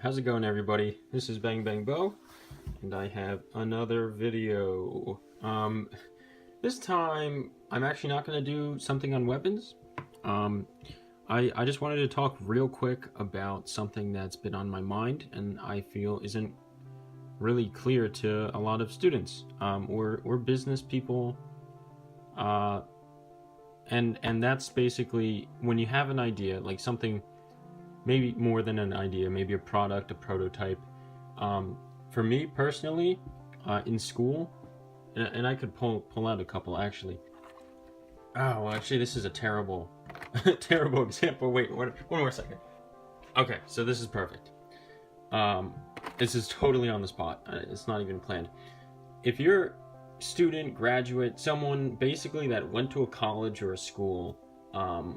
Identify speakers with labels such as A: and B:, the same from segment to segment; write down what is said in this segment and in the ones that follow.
A: How's it going, everybody? This is Bang Bang Bo, and I have another video. This time I'm actually not going to do something on weapons. Um, I just wanted to talk real quick about something that's been on my mind and I feel isn't really clear to a lot of students or business people. Uh, and that's basically when you have an idea, like something maybe more than an idea, maybe a product, a prototype. For me personally, in school, and I could pull out a couple actually. Oh, well, actually, this is a terrible, terrible example. Wait, one more second. Okay, so this is perfect. This is totally on the spot. It's not even planned. If you're student, graduate, someone basically that went to a college or a school,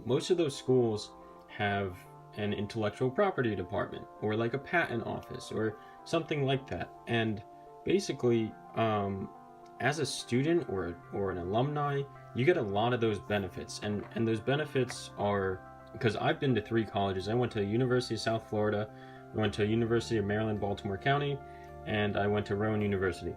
A: most of those schools have an intellectual property department or like a patent office or something like that. And basically, as a student or an alumni, you get a lot of those benefits. And those benefits are, because I've been to 3 colleges. I went to University of South Florida, I went to University of Maryland, Baltimore County, and I went to Rowan University.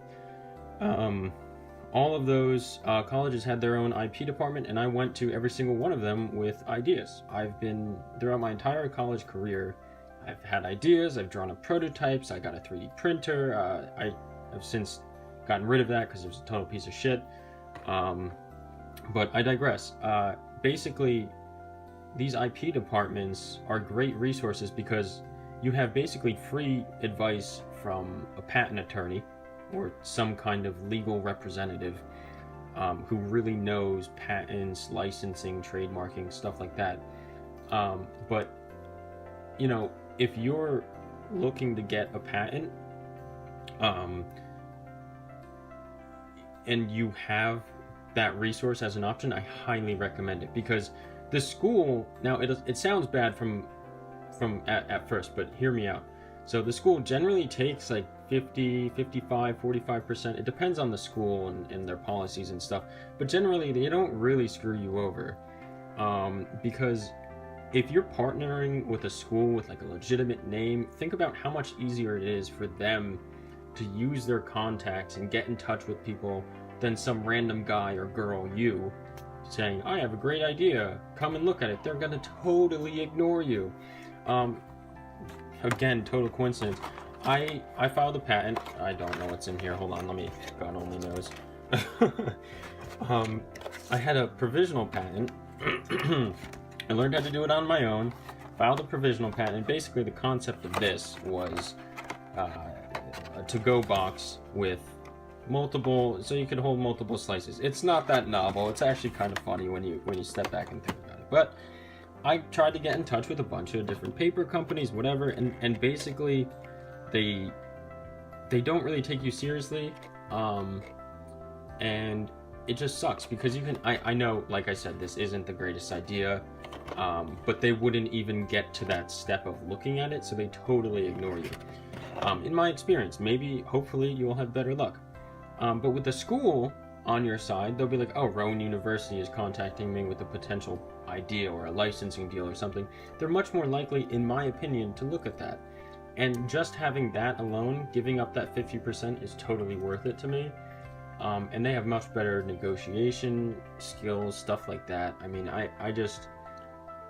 A: All of those colleges had their own IP department, and I went to every single one of them with ideas. I've been, throughout my entire college career, I've had ideas, I've drawn up prototypes, I got a 3D printer. I've since gotten rid of that because it was a total piece of shit. But I digress. Basically, these IP departments are great resources because you have basically free advice from a patent attorney or some kind of legal representative who really knows patents, licensing, trademarking, stuff like that. But, you know, if you're looking to get a patent and you have that resource as an option, I highly recommend it, because the school, now it sounds bad from at first, but hear me out. So the school generally takes like 50, 55, 45%. It depends on the school and their policies and stuff. But generally, they don't really screw you over. Because if you're partnering with a school with like a legitimate name, think about how much easier it is for them to use their contacts and get in touch with people than some random guy or girl, you, saying, I have a great idea, come and look at it. They're going to totally ignore you. Again, total coincidence. I filed a patent. I don't know what's in here. Hold on, let me. God only knows. I had a provisional patent. I learned how to do it on my own. Filed a provisional patent. Basically, the concept of this was a to-go box with multiple, so you could hold multiple slices. It's not that novel. It's actually kind of funny when you step back and think about it. But I tried to get in touch with a bunch of different paper companies, whatever, and basically they don't really take you seriously, and it just sucks because you can, I know, like I said, this isn't the greatest idea, but they wouldn't even get to that step of looking at it, so they totally ignore you. In my experience, maybe, hopefully, you'll have better luck. But with the school on your side, they'll be like, oh, Rowan University is contacting me with a potential idea or a licensing deal or something. They're much more likely, in my opinion, to look at that. And just having that alone, giving up that 50%, is totally worth it to me. And they have much better negotiation skills, stuff like that. I mean, I just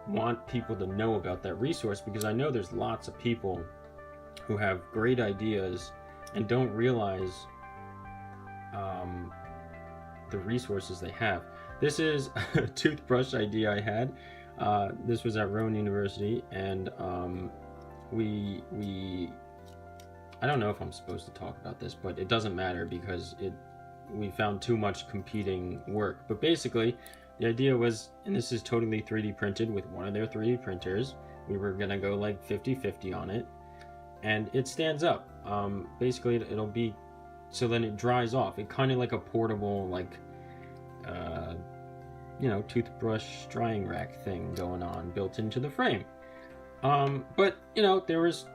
A: want people to know about that resource, because I know there's lots of people who have great ideas and don't realize the resources they have. This is a toothbrush idea I had. This was at Rowan University, and we I don't know if I'm supposed to talk about this, but it doesn't matter because we found too much competing work. But basically, the idea was, and this is totally 3D printed with one of their 3D printers. We were gonna go like 50-50 on it, and it stands up. Basically, it'll be, so then it dries off. It kind of like a portable, like, you know, toothbrush drying rack thing going on, built into the frame. But, you know, there was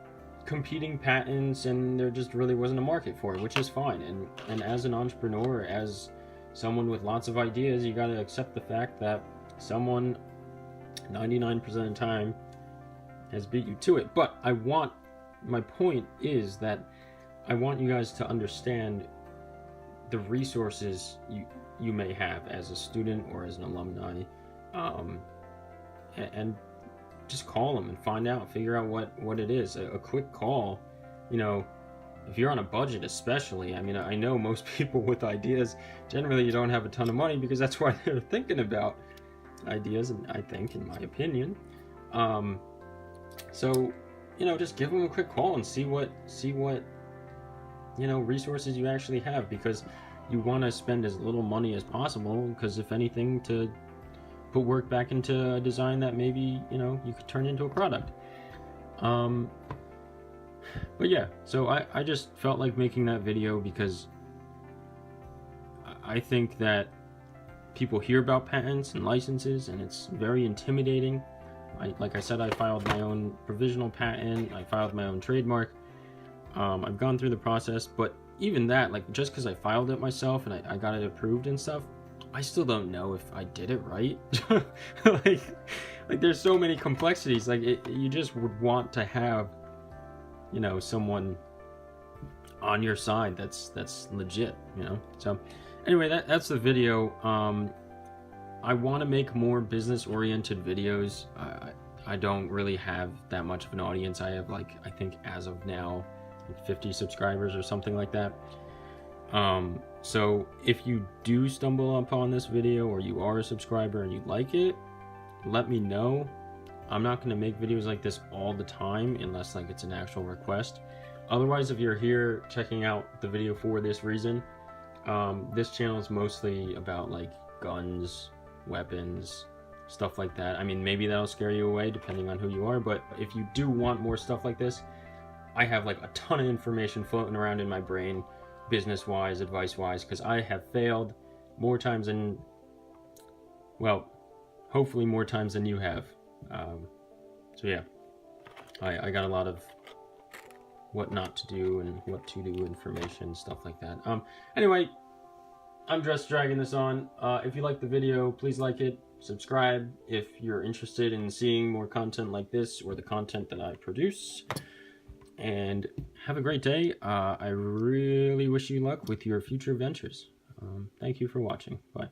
A: competing patents and there just really wasn't a market for it, which is fine. And as an entrepreneur, as someone with lots of ideas, you got to accept the fact that someone 99% of the time has beat you to it. But I want my point is that I want you guys to understand the resources you may have as a student or as an alumni, and just call them and find out, figure out what it is. A quick call, you know, if you're on a budget especially. I mean, I know most people with ideas, generally you don't have a ton of money because that's why they're thinking about ideas, and I think, in my opinion. So, you know, just give them a quick call and see what you know, resources you actually have, because you want to spend as little money as possible, because if anything, to put work back into a design that maybe, you know, you could turn into a product. But yeah, so I just felt like making that video because I think that people hear about patents and licenses and it's very intimidating. Like I said, I filed my own provisional patent, I filed my own trademark. I've gone through the process, but even that, like, just because I filed it myself and I got it approved and stuff, I still don't know if I did it right. like there's so many complexities. Like, you just would want to have, you know, someone on your side that's legit, you know. So anyway, that's the video. I want to make more business-oriented videos. I don't really have that much of an audience. I have, like, I think as of now, 50 subscribers or something like that. So if you do stumble upon this video, or you are a subscriber and you like it, let me know. I'm not going to make videos like this all the time unless, like, it's an actual request. Otherwise, if you're here checking out the video for this reason, this channel is mostly about, like, guns, weapons, stuff like that. I mean, maybe that'll scare you away depending on who you are, but if you do want more stuff like this, I have, like, a ton of information floating around in my brain, business-wise, advice-wise, because I have failed more times than, well, hopefully more times than you have. So yeah, I got a lot of what not to do and what to do information, stuff like that. Anyway, I'm just dragging this on. If you like the video, please like it, subscribe if you're interested in seeing more content like this, or the content that I produce. And have a great day. I really wish you luck with your future ventures. Thank you for watching. Bye.